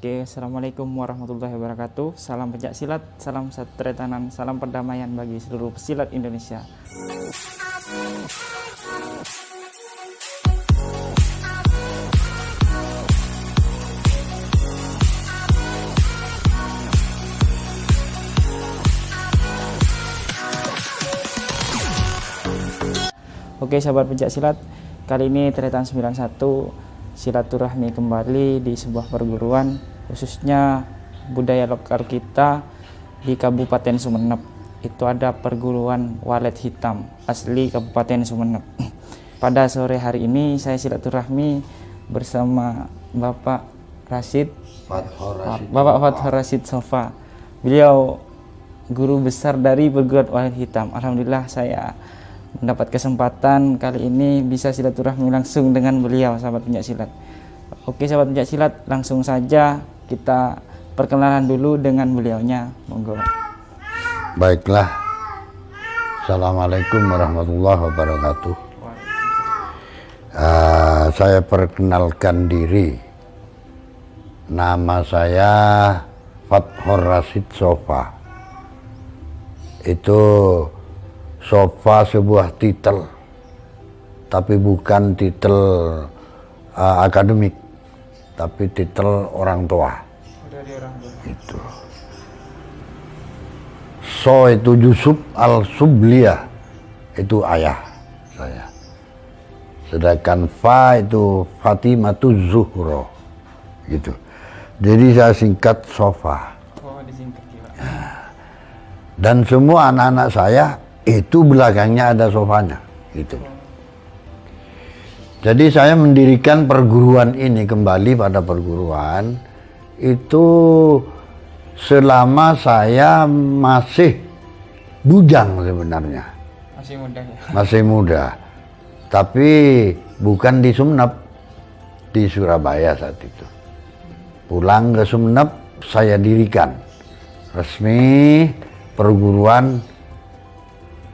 Oke, Assalamualaikum warahmatullahi wabarakatuh. Salam pencak silat, salam satretanan, salam perdamaian bagi seluruh pesilat Indonesia. Oke sahabat pencak silat, kali ini Tretan 91 silaturahmi kembali di sebuah perguruan, khususnya budaya lokal kita di Kabupaten Sumeneb. Itu ada perguruan Walet Hitam asli Kabupaten Sumeneb. Pada sore hari ini saya silaturahmi bersama Bapak Fathur Rasid Sofa. Beliau guru besar dari perguruan Walet Hitam. Alhamdulillah saya mendapat kesempatan kali ini bisa silaturahmi langsung dengan beliau, sahabat pencak silat. Oke sahabat pencak silat, langsung saja kita perkenalan dulu dengan beliaunya, monggo. Baiklah, Assalamualaikum warahmatullahi wabarakatuh. Saya perkenalkan diri, nama saya Fathur Rasid Sofa. Itu Sofa sebuah titel, tapi bukan titel akademik, tapi titel orang tua. Itu. So itu Yusuf Al-Subliya, itu ayah saya. Sedangkan Fa itu Fatimatu Zuhro, gitu. Jadi saya singkat Sofa. Oh, disingkat juga. Dan semua anak-anak saya itu belakangnya ada sofanya, gitu. Jadi saya mendirikan perguruan ini kembali pada perguruan itu selama saya masih bujang sebenarnya. Masih muda ya? Masih muda. Tapi bukan di Sumeneb, di Surabaya saat itu. Pulang ke Sumeneb saya dirikan resmi perguruan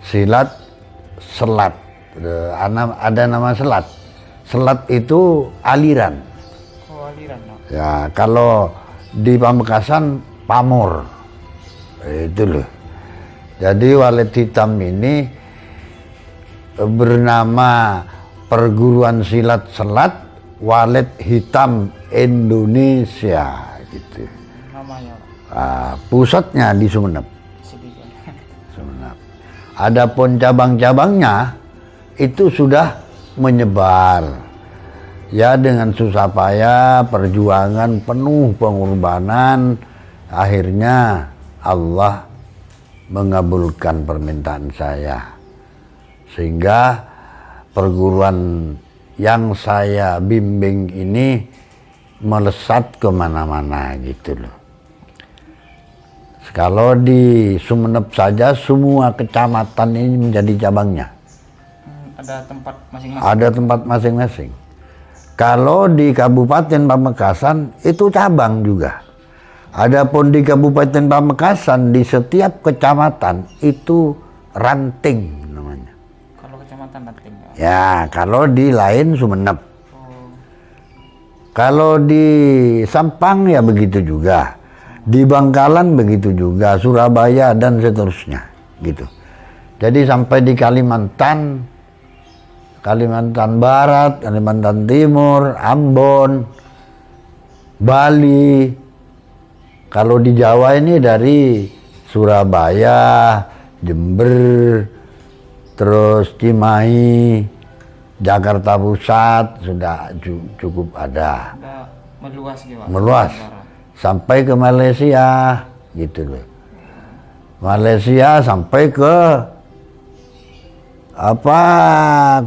silat selat. Ada nama selat. Selat itu aliran. Oh, aliran. No? Ya, kalau di Pamekasan pamor. Itu loh. Jadi Walet Hitam ini bernama Perguruan Silat Selat Walet Hitam Indonesia, gitu. Namanya. Pusatnya di Sumeneb. Adapun cabang-cabangnya itu sudah menyebar, ya, dengan susah payah, perjuangan penuh, pengorbanan, akhirnya Allah mengabulkan permintaan saya, sehingga perguruan yang saya bimbing ini melesat kemana-mana, gitu loh. Kalau di Sumeneb saja semua kecamatan ini menjadi cabangnya. Ada tempat masing-masing? Ada tempat masing-masing. Kalau di Kabupaten Pamekasan itu cabang juga. Adapun di Kabupaten Pamekasan di setiap kecamatan itu ranting namanya. Kalau kecamatan ranting? Ya, kalau di lain Sumeneb. Oh. Kalau di Sampang ya begitu juga. Di Bangkalan begitu juga, Surabaya dan seterusnya, gitu. Jadi sampai di Kalimantan Barat, Kalimantan Timur, Ambon, Bali. Kalau di Jawa ini dari Surabaya, Jember, terus Cimahi, Jakarta Pusat sudah cukup ada. Sudah meluas gitu, Pak? Meluas. Sampai ke Malaysia, gitu loh. Malaysia sampai ke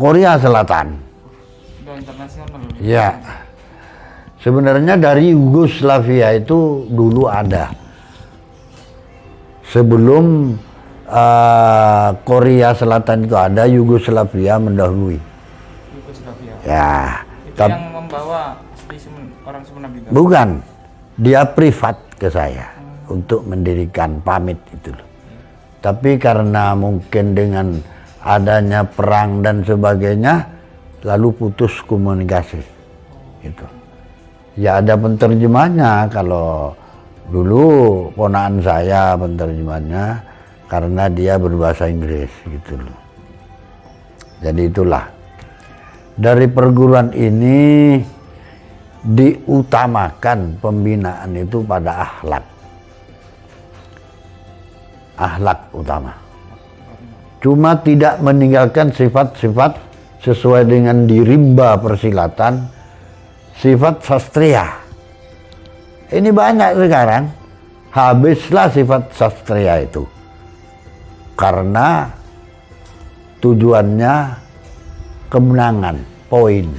Korea Selatan. Sudah internasional. Ya. Sebenarnya dari Yugoslavia itu dulu ada. Sebelum Korea Selatan itu ada, Yugoslavia mendahului. Yugoslavia. Ya. Itu yang membawa orang Sumeneb juga? Bukan. Dia privat ke saya untuk mendirikan pamit itu loh. Tapi karena mungkin dengan adanya perang dan sebagainya, lalu putus komunikasi. Gitu. Ya ada penterjemahnya, kalau dulu ponakan saya penterjemahnya karena dia berbahasa Inggris gitu loh. Jadi itulah, dari perguruan ini diutamakan pembinaan itu pada akhlak. Akhlak utama. Cuma tidak meninggalkan sifat-sifat sesuai dengan di rimba persilatan, sifat sastria. Ini banyak sekarang, habislah sifat sastria itu. Karena tujuannya kemenangan, poin.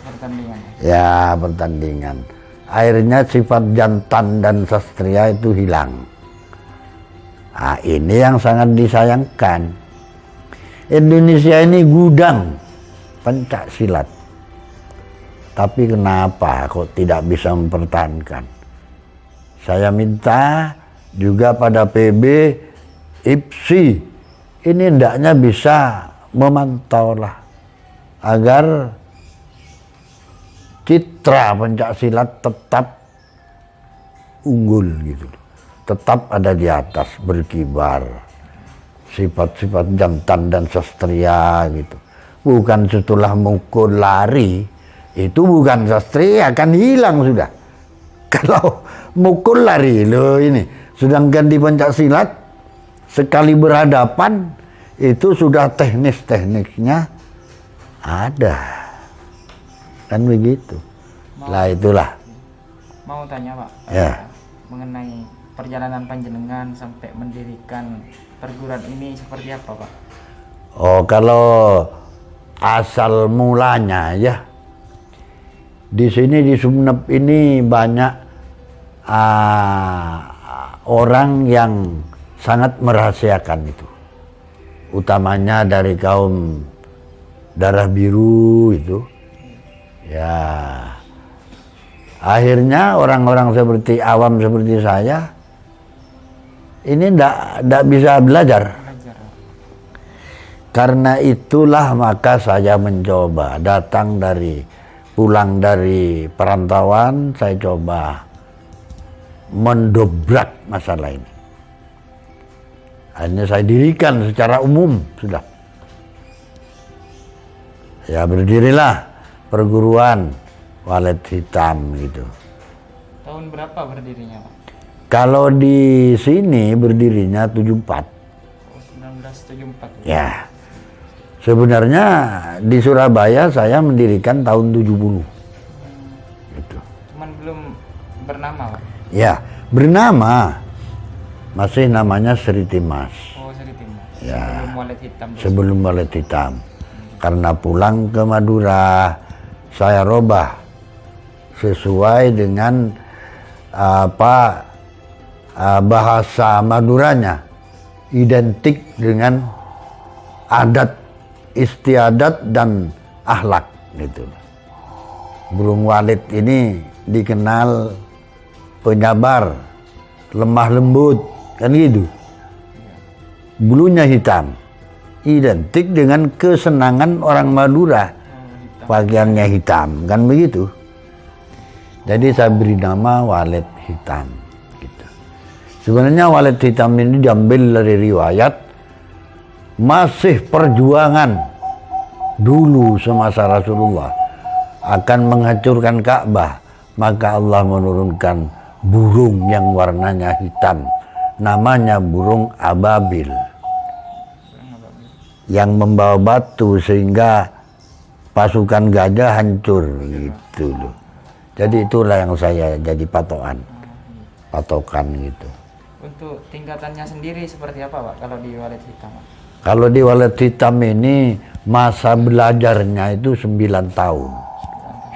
Pertandingan. Ya, pertandingan. Akhirnya sifat jantan dan sastria itu hilang. Nah, ini yang sangat disayangkan. Indonesia ini gudang pencak silat. Tapi kenapa kok tidak bisa mempertahankan? Saya minta juga pada PB, IPSI, ini hendaknya bisa memantau lah agar citra pencak silat tetap unggul gitu, tetap ada di atas, berkibar, sifat-sifat jantan dan sastria gitu. Bukan setelah mukul lari, itu bukan sastria, akan hilang sudah. Kalau mukul lari loh ini, sedangkan di pencak silat sekali berhadapan itu sudah teknis-tekniknya ada, kan begitu. Lah itulah. Mau tanya Pak, Ya. mengenai perjalanan panjenengan sampai mendirikan perguruan ini seperti apa Pak? Oh, kalau asal mulanya ya, di sini di Sumeneb ini banyak orang yang sangat merahasiakan itu, utamanya dari kaum darah biru itu. Ya, akhirnya orang-orang seperti awam seperti saya ini ndak bisa belajar. Karena itulah maka saya mencoba pulang dari perantauan, saya coba mendobrak masalah ini. Akhirnya saya dirikan secara umum sudah. Ya, berdirilah perguruan Walet Hitam gitu. Tahun berapa berdirinya Pak? Kalau di sini berdirinya 74. Oh, 1974. Ya. Sebenarnya di Surabaya saya mendirikan tahun 70. Gitu. Cuman belum bernama Pak? Ya, bernama. Masih namanya Sri Timas. Oh, Sri Timas. Ya. Sebelum Walet Hitam. Sebelum Walet Hitam. Karena pulang ke Madura, saya robah sesuai dengan bahasa Maduranya, identik dengan adat istiadat dan akhlak gitu. Burung walet ini dikenal penyabar, lemah lembut, kan gitu. Bulunya hitam, identik dengan kesenangan orang Madura. Pakaiannya hitam, kan begitu. Jadi saya beri nama Walet Hitam gitu. Sebenarnya Walet Hitam ini diambil dari riwayat masih perjuangan dulu semasa Rasulullah akan menghancurkan Ka'bah, maka Allah menurunkan burung yang warnanya hitam, namanya burung ababil, yang membawa batu sehingga pasukan gajah hancur gitu loh. Jadi itulah yang saya jadi patokan gitu. Untuk tingkatannya sendiri seperti apa Pak kalau di Walet Hitam Pak? Kalau di Walet Hitam ini masa belajarnya itu 9 tahun.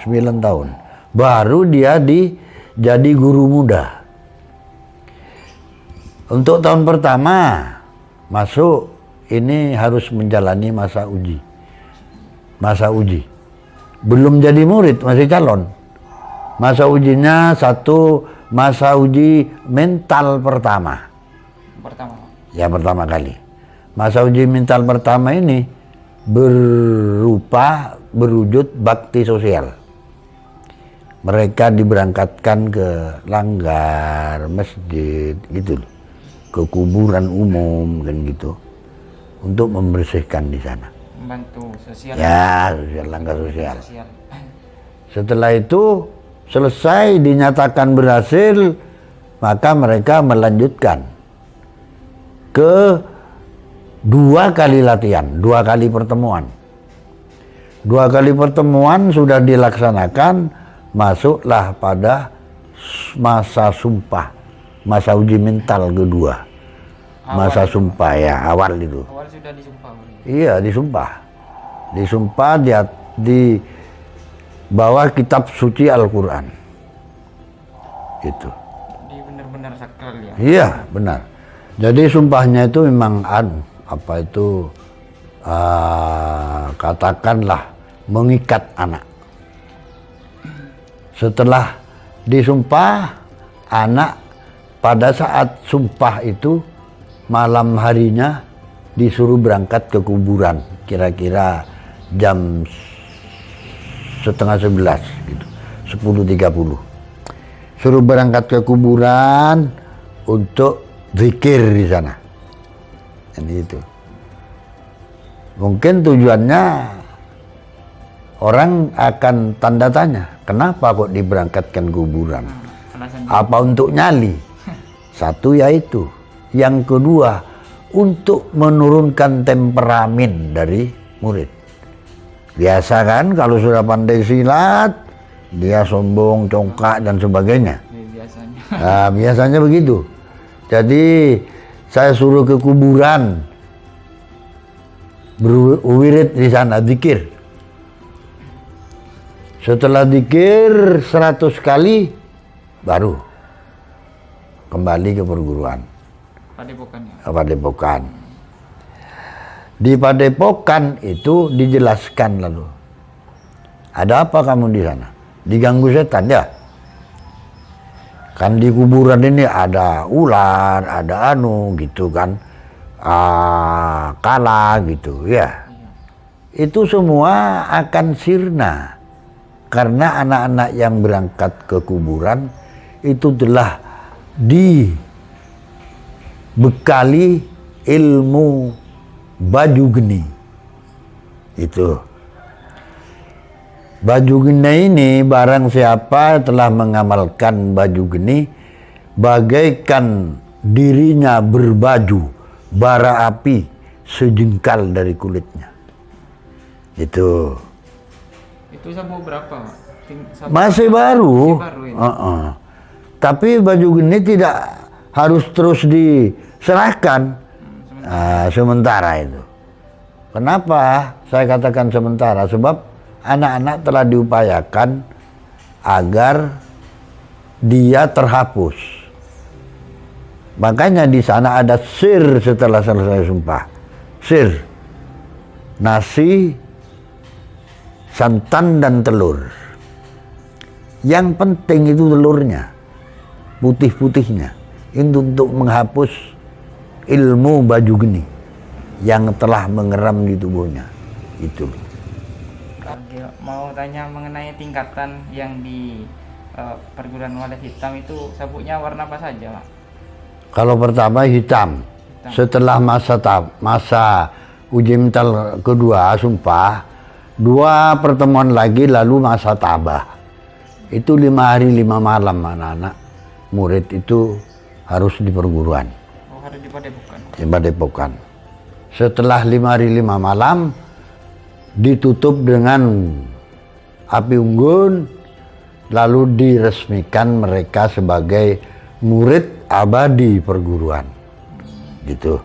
9 tahun. Baru dia jadi guru muda. Untuk tahun pertama masuk ini harus menjalani masa uji. Masa uji. Belum jadi murid, masih calon. Masa ujinya masa uji mental pertama. Pertama. Ya, pertama kali. Masa uji mental pertama ini berwujud bakti sosial. mereka diberangkatkan ke langgar, masjid, gitu loh. Ke kuburan umum kan gitu. Untuk membersihkan di sana. Membantu sosial. Ya, sosial, langgar sosial. Sosial. Setelah itu selesai dinyatakan berhasil, maka mereka melanjutkan ke 2 kali latihan, 2 kali pertemuan. 2 kali pertemuan sudah dilaksanakan, masuklah pada masa sumpah, masa uji mental kedua. Masa sumpah ya, awal itu. Awal sudah disumpah. Iya, disumpah. Disumpah di bawah kitab suci Al-Quran. Itu. Jadi benar-benar sakral ya. Iya, benar. Jadi sumpahnya itu memang katakanlah mengikat anak. Setelah disumpah, anak pada saat sumpah itu malam harinya disuruh berangkat ke kuburan, kira-kira jam 10:30 gitu, 10:30. Suruh berangkat ke kuburan untuk zikir di sana. Ini itu. Mungkin tujuannya orang akan tanda tanya, kenapa kok diberangkatkan kuburan? Apa untuk nyali? Satu yaitu. Yang kedua, untuk menurunkan temperamen dari murid. Biasa kan kalau sudah pandai silat, dia sombong, congkak dan sebagainya. Biasanya. Nah, biasanya begitu. Jadi saya suruh ke kuburan, berwirid di sana, zikir. Setelah zikir 100 kali, baru kembali ke perguruan. Padepokan ya? Padepokan. Di Padepokan itu dijelaskan lalu. Ada apa kamu di sana? Diganggu setan ya? Kan di kuburan ini ada ular, ada gitu kan, kala gitu ya. Itu semua akan sirna karena anak-anak yang berangkat ke kuburan itu telah dibekali ilmu baju geni. Itu baju geni ini, barang siapa telah mengamalkan baju geni, bagaikan dirinya berbaju bara api sejengkal dari kulitnya. Itu sabuk berapa, Pak? Masih baru. Masih baru ini. Tapi baju geni tidak harus terus diserahkan. Sementara itu. Kenapa saya katakan sementara? Sebab anak-anak telah diupayakan agar dia terhapus. Makanya di sana ada sir setelah selesai sumpah. Sir, nasi, santan dan telur. Yang penting itu telurnya, putih-putihnya. Itu untuk menghapus ilmu baju geni yang telah mengeram di tubuhnya. Itu. Mau tanya mengenai tingkatan yang di perguruan walet hitam itu, sabuknya warna apa saja, Pak? Kalau pertama hitam. Setelah masa uji mental kedua, sumpah, 2 pertemuan lagi lalu masa tabah. Itu 5 hari 5 malam anak-anak murid itu harus di perguruan. Oh, harus di Padepokan. Di Padepokan. Setelah 5 hari 5 malam ditutup dengan api unggun, lalu diresmikan mereka sebagai murid abadi perguruan. Gitu.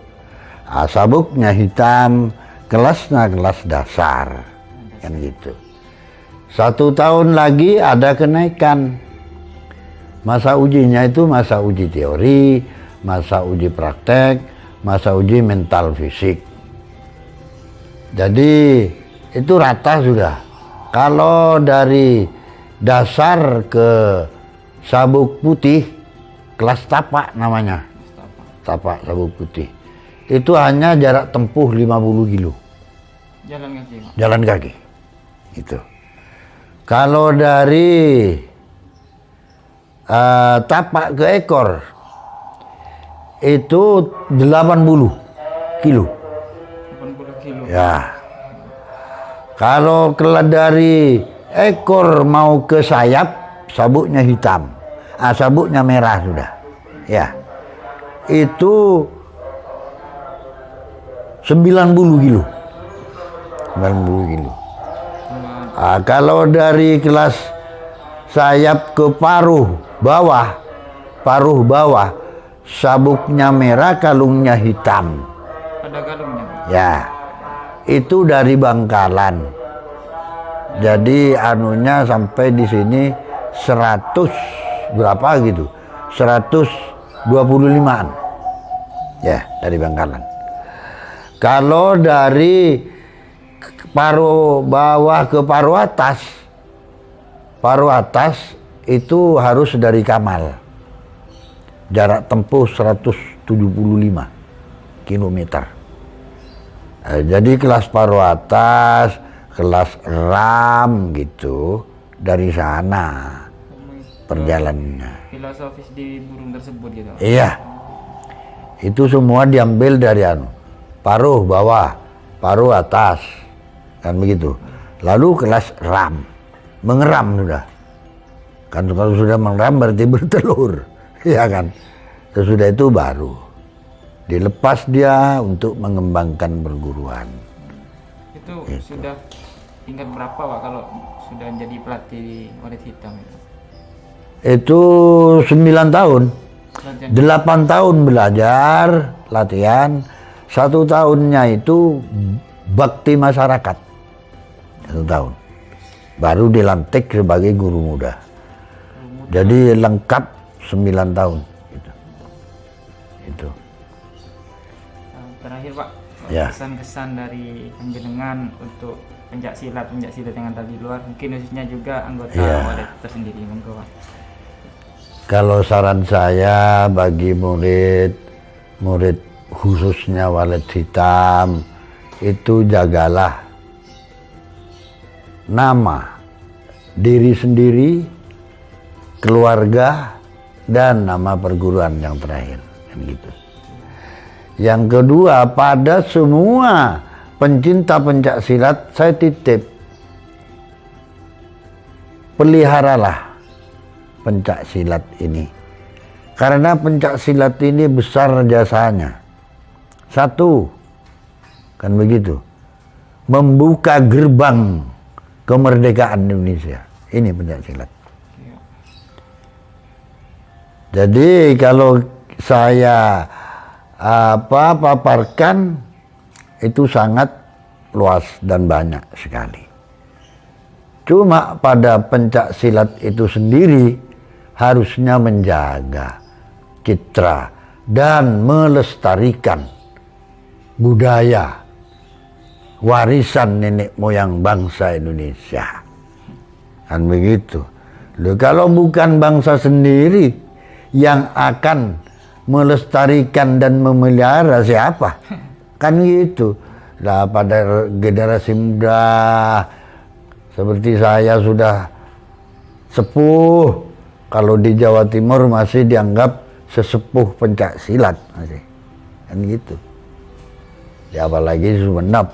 Sabuknya hitam, kelasnya kelas dasar. Kan gitu. 1 tahun lagi ada kenaikan. Masa ujinya itu masa uji teori, masa uji praktek, masa uji mental fisik. Jadi itu rata sudah. Kalau dari dasar ke sabuk putih, kelas tapak namanya. Tapak sabuk putih. Itu hanya jarak tempuh 50 kilo. Jalan kaki, Pak? Jalan kaki. Itu. Kalau dari tapak ke ekor itu 80 kilo. 80 kilo. Ya. Kalau dari ekor mau ke sayap, sabuknya hitam. Sabuknya merah sudah. Ya. Itu 90 kilo. 90 kilo. Kalau dari kelas sayap ke paruh bawah, sabuknya merah, kalungnya hitam. Ada kalungnya. Ya, itu dari Bangkalan. Jadi anunya sampai di sini 100 berapa gitu, 125-an. Ya, dari Bangkalan. Kalau dari paruh bawah ke paruh atas itu harus dari Kamal. Jarak tempuh 175 kilometer. Jadi kelas paruh atas, kelas ram gitu, dari sana perjalanannya. Filosofis di burung tersebut gitu. Iya. Itu semua diambil dari paruh bawah, paruh atas, kan begitu. Lalu kelas ram, mengeram sudah. Kan kalau sudah mengeram berarti bertelur, ya kan. Sesudah itu baru dilepas dia untuk mengembangkan perguruan. Itu sudah tingkat berapa Pak kalau sudah jadi pelatih walet hitam itu? Itu 9 tahun. 8 tahun belajar, latihan. 1 tahunnya itu bakti masyarakat. 1 tahun. Baru dilantik sebagai guru muda. Jadi lengkap 9 tahun. Itu. Terakhir Pak, Ya. kesan-kesan dari panjenengan untuk pencak silat yang ada di luar, mungkin khususnya juga anggota walet tersendiri, monggo Pak. Kalau saran saya bagi murid khususnya walet hitam, itu jagalah nama diri sendiri, keluarga, dan nama perguruan yang terakhir, kan gitu. Yang kedua, pada semua pencinta pencak silat saya titip, peliharalah pencak silat ini, karena pencak silat ini besar jasanya. 1, kan begitu, membuka gerbang kemerdekaan Indonesia. Ini pencak silat. Jadi kalau saya paparkan itu sangat luas dan banyak sekali. Cuma pada pencak silat itu sendiri harusnya menjaga citra dan melestarikan budaya warisan nenek moyang bangsa Indonesia. Kan begitu. Loh, kalau bukan bangsa sendiri yang akan melestarikan dan memelihara, siapa? Kan gitu. Nah, pada generasi muda seperti saya sudah sepuh, kalau di Jawa Timur masih dianggap sesepuh pencak silat masih. Kan gitu. Ya apalagi Sumenep.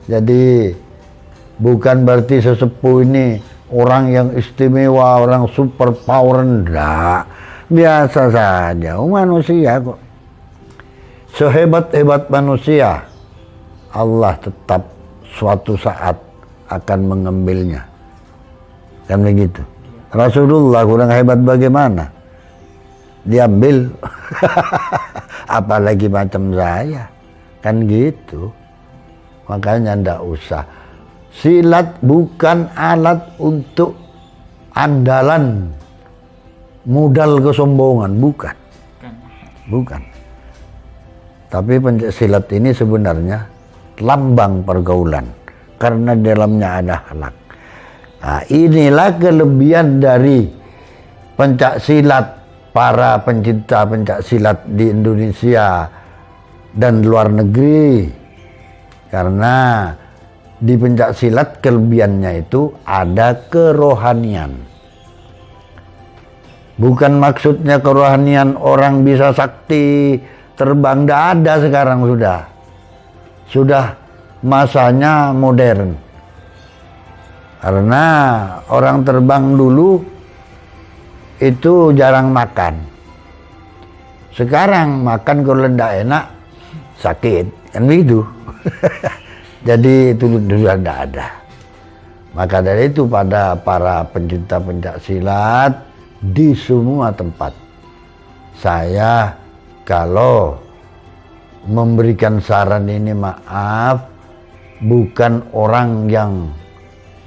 Jadi bukan berarti sesepuh ini orang yang istimewa, orang super power, enggak. Biasa saja, manusia kok. Sehebat-hebat manusia, Allah tetap suatu saat akan mengambilnya. Kan begitu. Rasulullah kurang hebat bagaimana? Diambil. Apalagi macam saya. Kan gitu. Makanya ndak usah. Silat bukan alat untuk andalan, modal kesombongan, bukan. Tapi pencak silat ini sebenarnya lambang pergaulan, karena dalamnya ada akhlak. Nah, inilah kelebihan dari pencak silat, para pencinta pencak silat di Indonesia dan luar negeri. Karena di pencak silat kelebihannya itu ada kerohanian. Bukan maksudnya kerohanian orang bisa sakti terbang, tidak ada sekarang sudah. Sudah masanya modern. Karena orang terbang dulu itu jarang makan. Sekarang makan kalau tidak enak sakit, kan begitu. Jadi itu sudah tidak ada. Maka dari itu pada para pencinta pencak silat di semua tempat, saya kalau memberikan saran ini, maaf, bukan orang yang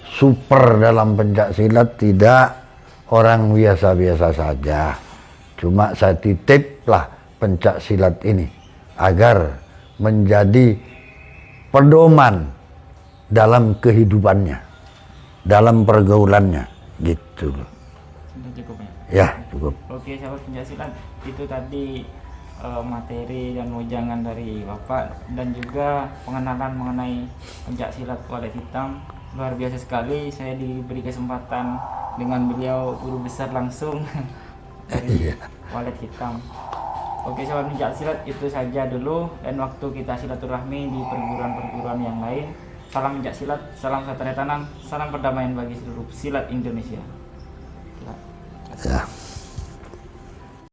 super dalam pencak silat, tidak, orang biasa-biasa saja. Cuma saya titiplah pencak silat ini agar menjadi pedoman dalam kehidupannya, dalam pergaulannya, gitu loh. Sudah cukup ya? Ya, cukup. Oke sahabat pencak silat, itu tadi materi dan wejangan dari Bapak dan juga pengenalan mengenai pencak silat walet hitam. Luar biasa sekali, saya diberi kesempatan dengan beliau guru besar langsung dari walet hitam. Oke sahabat pencak silat, itu saja dulu, dan waktu kita silaturahmi di perguruan-perguruan yang lain. Salam pencak silat, salam satria tanam, salam perdamaian bagi seluruh silat Indonesia. Ya.